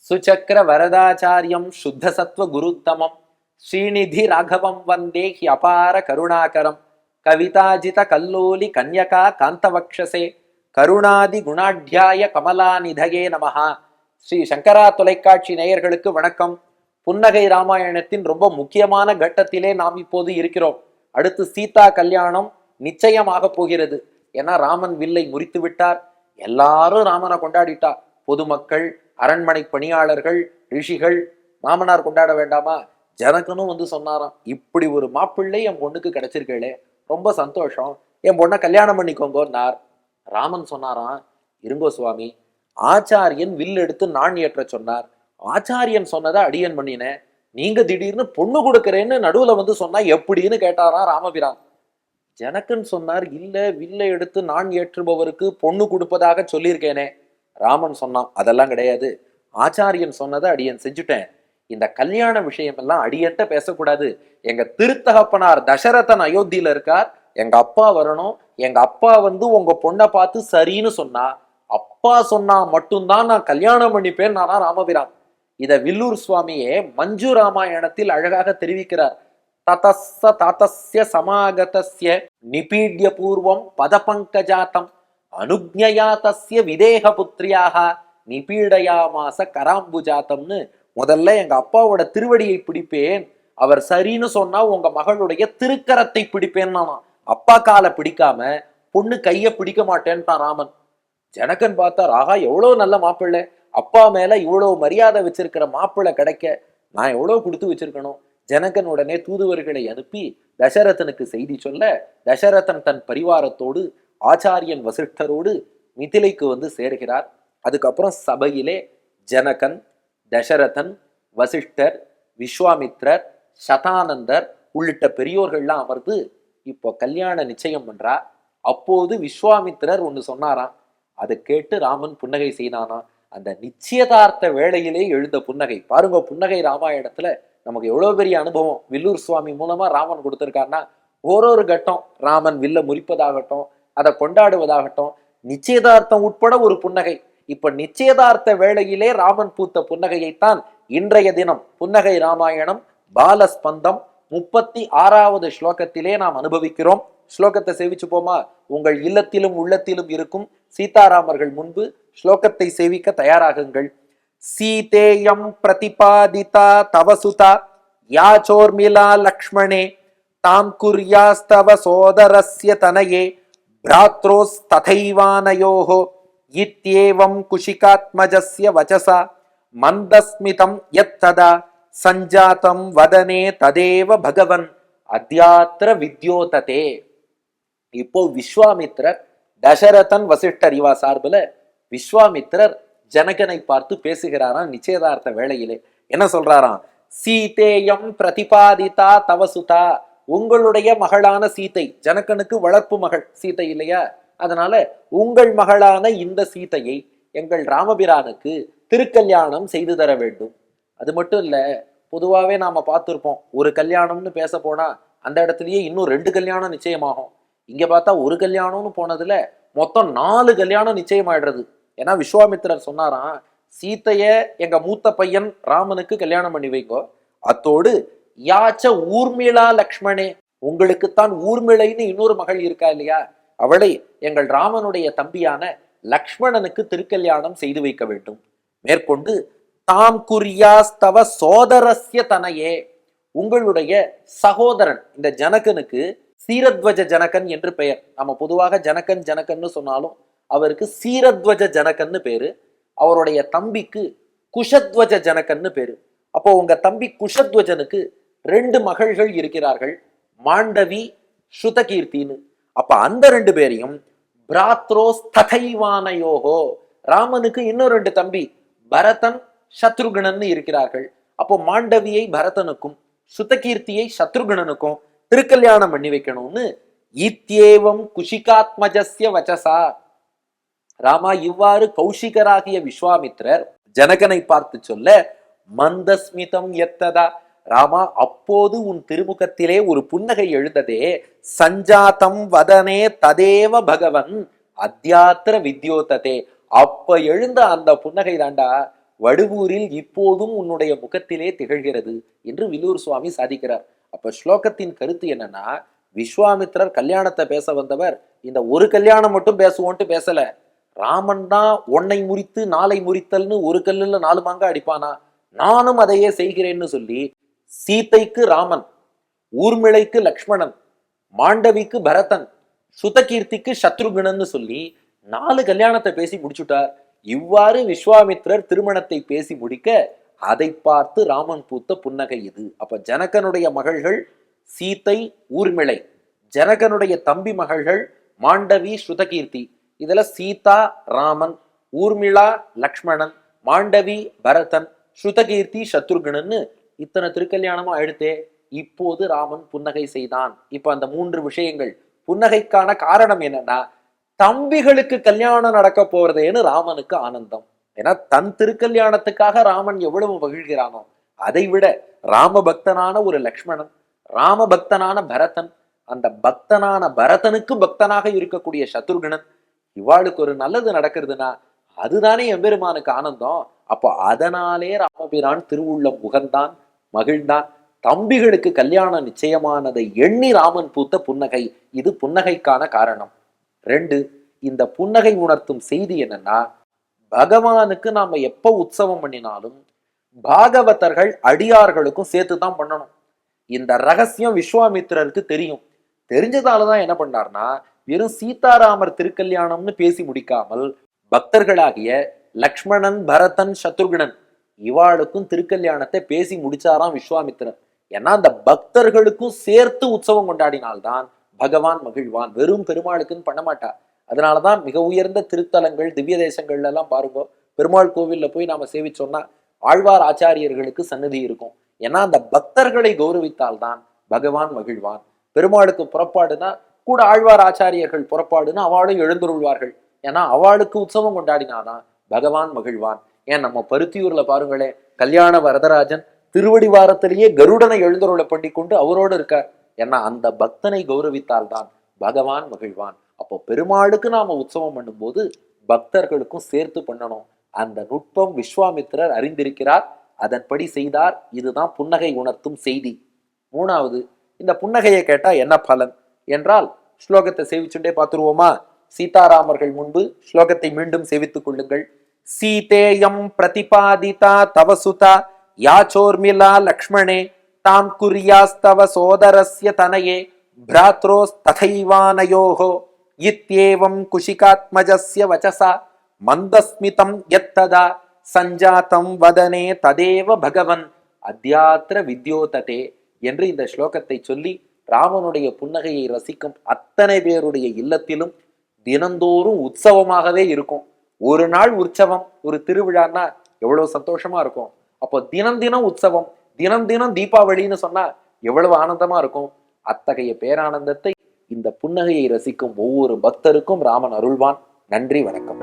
சுச்சக்கர வரதாச்சாரியம் சுத்த சத்வ குருத்தமம் ஸ்ரீநிதி ராகவம் வந்தே ஹி அபார கருணாகரம் கவிதாஜித கல்லோலி கன்யகா காந்தவக்ஷசே கருணாதி குணாட்யாய கமலாநிதயே நமஹா. ஸ்ரீ சங்கரா தொலைக்காட்சி நேயர்களுக்கு வணக்கம். புன்னகை ராமாயணத்தின் ரொம்ப முக்கியமான கட்டத்திலே நாம் இப்போது இருக்கிறோம். அடுத்து சீதா கல்யாணம் நிச்சயமாக போகிறது. ஏன்னா ராமன் வில்லை முறித்து விட்டார். எல்லாரும் ராமனை கொண்டாடிட்டார். பொதுமக்கள், அரண்மனை பணியாளர்கள், ரிஷிகள். மாமனார் கொண்டாட வேண்டாமா? ஜனகனும் வந்து சொன்னாராம், இப்படி ஒரு மாப்பிள்ளை என் பொண்ணுக்கு கிடைச்சிருக்கே, ரொம்ப சந்தோஷம், என் பொண்ணை கல்யாணம் பண்ணிக்கோங்கன்னார். ராமன் சொன்னாராம், இருங்கோ சுவாமி, ஆச்சாரியன் வில் எடுத்து நான் ஏற்ற சொன்னார். ஆச்சாரியன் சொன்னதை அடியன் பண்ணினேன். நீங்க திடீர்னு பொண்ணு கொடுக்கறேன்னு நடுவுல வந்து சொன்னா எப்படின்னு கேட்டாராம் ராமபிரான். ஜனகன் சொன்னார், இல்ல, வில்லை எடுத்து நான் ஏற்றுபவருக்கு பொண்ணு கொடுப்பதாக சொல்லியிருக்கேனே. ராமன் சொன்னான், அதெல்லாம் கிடையாது, ஆச்சாரியன் சொன்னதை அடியன் செஞ்சுட்டேன். இந்த கல்யாண விஷயம் எல்லாம் அடியன்ட்ட பேசக்கூடாது. எங்க திருத்தகப்பனார் தசரதன் அயோத்தியில இருக்கார், எங்க அப்பா வரணும். எங்க அப்பா வந்து உங்க பொண்ணை பார்த்து சரின்னு சொன்னா, அப்பா சொன்னா மட்டும்தான் நான் கல்யாணம் பண்ணிப்பேன் நானா ராமபிரான். இத வில்லூர் சுவாமியே மஞ்சு ராமாயணத்தில் அழகாக தெரிவிக்கிறார். ததஸ்ஸ தாத்தஸ்ய சமாகதஸ்ய நிபீட்ய பூர்வம் பதபங்கஜாத்தம் அனுக்ஞயா தஸ்ய விதேக புத்திரியாக நிபீடயாமாச கராம்புஜாத்தம்னு முதல்ல எங்க அப்பாவோட திருவடியை பிடிப்பேன், அவர் சரின்னு சொன்னா உங்க மகளுடைய திருக்கரத்தை பிடிப்பேன் நானா. அப்பா காலை பிடிக்காம பொண்ணு கைய பிடிக்க மாட்டேன்ட்டான் ராமன். ஜனகன் பார்த்தா, ராகா எவ்வளவு நல்ல மாப்பிள்ளை, அப்பா மேல இவ்வளவு மரியாதை வச்சிருக்கிற மாப்பிள்ளை கிடைக்க நான் எவ்வளவு கொடுத்து வச்சிருக்கணும். ஜனகன் உடனே தூதுவர்களை அனுப்பி தசரதனுக்கு செய்தி சொல்ல, தசரதன் தன் பரிவாரத்தோடு ஆச்சாரியன் வசிஷ்டரோடு மிதிலைக்கு வந்து சேர்கிறார். அதுக்கப்புறம் சபையிலே ஜனகன், தசரதன், வசிஷ்டர், விஸ்வாமித்ரர், சதானந்தர் உள்ளிட்ட பெரியோர்கள்லாம் அமர்ந்து இப்போ கல்யாண நிச்சயம் பண்றா. அப்போது விஸ்வாமித்திரர் ஒன்று சொன்னாராம். அதை கேட்டு ராமன் புன்னகை செய்தானா. அந்த நிச்சயதார்த்த வேளையிலே எழுந்த புன்னகை பாருங்க. புன்னகை ராமாயணத்துல நமக்கு எவ்வளவு பெரிய அனுபவம் வில்லூர் சுவாமி மூலமா ராமன் கொடுத்திருக்காருன்னா, ஒரு கட்டம் ராமன் வில்ல முறிப்பதாகட்டும், அதை கொண்டாடுவதாகட்டும், நிச்சயதார்த்தம் உட்பட ஒரு புன்னகை. இப்ப நிச்சயதார்த்த வேளையிலே ராமன் பூத்த புன்னகையைத்தான் இன்றைய தினம் புன்னகை ராமாயணம் பாலஸ்பந்தம் 36வது ஸ்லோகத்திலே நாம் அனுபவிக்கிறோம். ஸ்லோகத்தை சேவிச்சு போமா? உங்கள் இல்லத்திலும் உள்ளத்திலும் இருக்கும் சீதாராமர்கள் முன்பு ஸ்லோகத்தை சேவிக்க தயாராகுங்கள். சீதேயம் பிரதிபாதிதா தவசுதா யாச்சோர்மிலா லக்ஷ்மணே தாம் குர்யாஸ்தவ சோதரஸ்ய தனயே பிராத்ரோஸ் ததைவானயோஹோ இத்யேவம் குஷிகாத்மஜஸ்ய வசசா மந்தஸ்மிதம் யத்ததா சஞ்சாதம் வதனே ததேவ பகவன் அத்யாத்ர வித்யோததே. இப்போ விஸ்வாமித்ரர், தசரதன், வசிஷ்டர் இவா சார்புல விஸ்வாமித்ரர் ஜனகனை பார்த்து பேசுகிறாராம். நிச்சயதார்த்த வேளையிலே என்ன சொல்றாராம்? சீதேயம் பிரதிபாதிதா தவசுதா, உங்களுடைய மகளான சீதை, ஜனகனுக்கு வளர்ப்பு மகள் சீதை இல்லையா, அதனால உங்கள் மகளான இந்த சீதையை எங்கள் ராமபிரானுக்கு திருக்கல்யாணம் செய்து தர வேண்டும். அது மட்டும் இல்ல, பொதுவாவே நாம பார்த்திருப்போம், ஒரு கல்யாணம்னு பேச போனா அந்த இடத்துலயே இன்னும் 2 கல்யாணம் நிச்சயமாகும். இங்க பார்த்தா ஒரு கல்யாணம்னு போனதுல மொத்தம் 4 கல்யாணம் நிச்சயமாயிடுறது. ஏன்னா விஸ்வாமித்திரர் சொன்னாராம், சீதைய எங்க மூத்த பையன் ராமனுக்கு கல்யாணம் பண்ணி வைங்கோ, அத்தோடு யாச்ச ஊர்மிளா லக்ஷ்மணே, உங்களுக்குத்தான் ஊர்மிளைன்னு இன்னொரு மகள் இருக்கா இல்லையா, அவளை எங்கள் ராமனுடைய தம்பியான லக்ஷ்மணனுக்கு திருக்கல்யாணம் செய்து வைக்க வேண்டும். மேற்கொண்டு தாம் குர்யாஸ்தவ சோதரஸ்ய தனையே, உங்களுடைய சகோதரன் இந்த ஜனகனுக்கு சீரத்வஜ ஜனகன் என்று பெயர். நம்ம பொதுவாக ஜனகன் ஜனகன்னு சொன்னாலும் அவருக்கு சீரத்வஜ ஜனகன்னு பேரு. அவருடைய தம்பிக்கு குஷத்வஜ ஜனகன்னு பேரு. அப்போ உங்க தம்பி குஷத்வஜனுக்கு 2 மகள்கள் இருக்கிறார்கள், மாண்டவி, ஸ்ருதகீர்த்தின்னு. அப்ப அந்த 2 பேரையும் பிராத்ரோஸ் ததைவானயோகோ, ராமனுக்கு இன்னும் 2 தம்பி பரதன், சத்ருகணன்னு இருக்கிறார்கள். அப்போ மாண்டவியை பரதனுக்கும் ஸ்ருதகீர்த்தியை சத்ருகணனுக்கும் திருக்கல்யாணம் பண்ணி வைக்கணும்னு இத்யேவம் குஷிகாத்மஜஸ்ய வசசா, ராமா இவ்வாறு கௌஷிகராகிய விஸ்வாமித்ரர் ஜனகனை பார்த்து சொல்ல, மந்தஸ்மிதம் எத்ததா, ராமா அப்போது உன் திருமுகத்திலே ஒரு புன்னகை எழுந்ததே, சஞ்சாதம் வதனே ததேவ பகவன் அத்யாத்ர வித்யோததே, அப்ப எழுந்த அந்த புன்னகை தாண்டா வடுவூரில் இப்போதும் உன்னுடைய முகத்திலே திகழ்கிறது என்று வில்லூர் சுவாமி சாதிக்கிறார். அப்ப ஸ்லோகத்தின் கருத்து என்னன்னா, விஸ்வாமித்திரர் கல்யாணத்தை பேச வந்தவர் இந்த ஒரு கல்யாணம் மட்டும் பேசுவோன்ட்டு பேசல. ராமன் தான் ஒன்னை முறித்து நாளை முறித்தல்னு ஒரு கல்லுல 4 மாங்கா அடிப்பானா, நானும் அதையே செய்கிறேன்னு சொல்லி சீதைக்கு ராமன், ஊர்மிளைக்கு லக்ஷ்மணன், மாண்டவிக்கு பரதன், சுதகீர்த்திக்கு சத்ருகுணன்னு சொல்லி 4 கல்யாணத்தை பேசி முடிச்சுட்டார். இவ்வாறு விஸ்வாமித்திரர் திருமணத்தை பேசி முடிக்க அதை பார்த்து ராமன் பூத்த புன்னகை இது. அப்ப ஜனகனுடைய மகள்கள் சீதை, ஊர்மிளை, ஜனகனுடைய தம்பி மகள்கள் மாண்டவி, ஸ்ருதகீர்த்தி. இதுல சீதா ராமன், ஊர்மிளா லக்ஷ்மணன், மாண்டவி பரதன், ஸ்ருதகீர்த்தி சத்ருகுணன்னு இத்தனை திருக்கல்யாணமா ஆயிடுத்தே. இப்போது ராமன் புன்னகை செய்தான். இப்ப அந்த 3 விஷயங்கள். புன்னகைக்கான காரணம் என்னன்னா, தம்பிகளுக்கு கல்யாணம் நடக்க போறதேன்னு ராமனுக்கு ஆனந்தம். ஏன்னா தன் திருக்கல்யாணத்துக்காக ராமன் எவ்வளவு மகிழ்கிறானோ, அதை விட ராம பக்தனான ஒரு லக்ஷ்மணன், ராம பக்தனான பரதன், அந்த பக்தனான பரதனுக்கு பக்தனாக இருக்கக்கூடிய சத்ருகுணன், இவாளுக்கு ஒரு நல்லது நடக்கிறதுனா அதுதானே எம்பெருமானுக்கு ஆனந்தம். அப்போ அதனாலே ராமபிரான் திருவுள்ளம் உகந்தான், மகிழ்ந்தான். தம்பிகளுக்கு கல்யாணம் நிச்சயமானதை எண்ணி ராமன் பூத்த புன்னகை. இது புன்னகைக்கான காரணம். 2, இந்த புன்னகை உணர்த்தும் செய்தி என்னன்னா, பகவானுக்கு நாம எப்ப உற்சவம் பண்ணினாலும் பாகவதர்கள் அடியார்களுக்கும் சேர்த்து தான் பண்ணணும். இந்த ரகசியம் விஸ்வாமித்திரருக்கு தெரியும். தெரிஞ்சதாலதான் என்ன பண்ணார்னா, வெறும் சீதாராமர் திருக்கல்யாணம்னு பேசி முடிக்காமல் பக்தர்களாகிய லக்ஷ்மணன், பரதன், சத்ருகுணன் இவாளுக்கும் திருக்கல்யாணத்தை பேசி முடிச்சாராம் விஸ்வாமித்திரன். ஏன்னா அந்த பக்தர்களுக்கும் சேர்த்து உற்சவம் கொண்டாடினால்தான் பகவான் மகிழ்வான். வெறும் பெருமாளுக்குன்னு பண்ண மாட்டார். அதனாலதான் மிக உயர்ந்த திருத்தலங்கள், திவ்ய தேசங்கள்ல எல்லாம் பாருங்க, பெருமாள் கோவில்ல போய் நாம சேவிச்சோம்னா ஆழ்வார் ஆச்சாரியர்களுக்கு சன்னதி இருக்கும். ஏன்னா அந்த பக்தர்களை கௌரவித்தால்தான் பகவான் மகிழ்வான். பெருமாளுக்கு புறப்பாடுனா கூட ஆழ்வார் ஆச்சாரியர்கள் புறப்பாடுன்னா அவளும் எழுந்துருள்வார்கள். ஏன்னா அவளுக்கு உற்சவம் கொண்டாடினாதான் பகவான் மகிழ்வான். ஏன் நம்ம பருத்தியூர்ல பாருங்களே, கல்யாண வரதராஜன் திருவடி வாரத்திலேயே கருடனை எழுந்தருளை பண்ணி கொண்டு அவரோடு இருக்கார். ஏன்னா அந்த பக்தனை கௌரவித்தால்தான் பகவான் மகிழ்வான். அப்போ பெருமாளுக்கு நாம உற்சவம் பண்ணும்போது பக்தர்களுக்கும் சேர்த்து பண்ணணும். அந்த நுட்பம் விஸ்வாமித்திரர் அறிந்திருக்கிறார், அதன்படி செய்தார். இதுதான் புன்னகை உணர்த்தும் செய்தி. 3வது, இந்த புன்னகையை கேட்டா என்ன பலன் என்றால், ஸ்லோகத்தை சேவிச்சுட்டே பார்த்துருவோமா? சீதாராமர்கள் முன்பு ஸ்லோகத்தை மீண்டும் சேவித்துக் கொள்ளுங்கள். சீதேயம் பிரதிபாதிதா தவசுதா யாச்சோர்மிலா லக்ஷ்மணே தாம் குர்யாஸ்தவ சோதரஸ்ய தனயே பிராத்ரோஸ்ததைவானயோஹோ இத்யேவம் குஷிகாத்மஜஸ்ய வசசா மந்தஸ்மிதம் யத்ததா சஞ்சாதம் வதனே ததேவ பகவன் அத்யாத்ர வித்யோததே என்று இந்த ஸ்லோகத்தை சொல்லி ராமனுடைய புன்னகையை ரசிக்கும் அத்தனை பேருடைய இல்லத்திலும் தினந்தோறும் உற்சவமாகவே இருக்கும். ஒரு நாள் உற்சவம், ஒரு திருவிழான்னா எவ்வளவு சந்தோஷமா இருக்கும். அப்போ தினம் தினம் உற்சவம், தினம் தினம் தீபாவளின்னு சொன்னா எவ்வளவு ஆனந்தமா இருக்கும். அத்தகைய பேரானந்தத்தை இந்த புன்னகையை ரசிக்கும் ஒவ்வொரு பக்தருக்கும் ராமன் அருள்வான். நன்றி, வணக்கம்.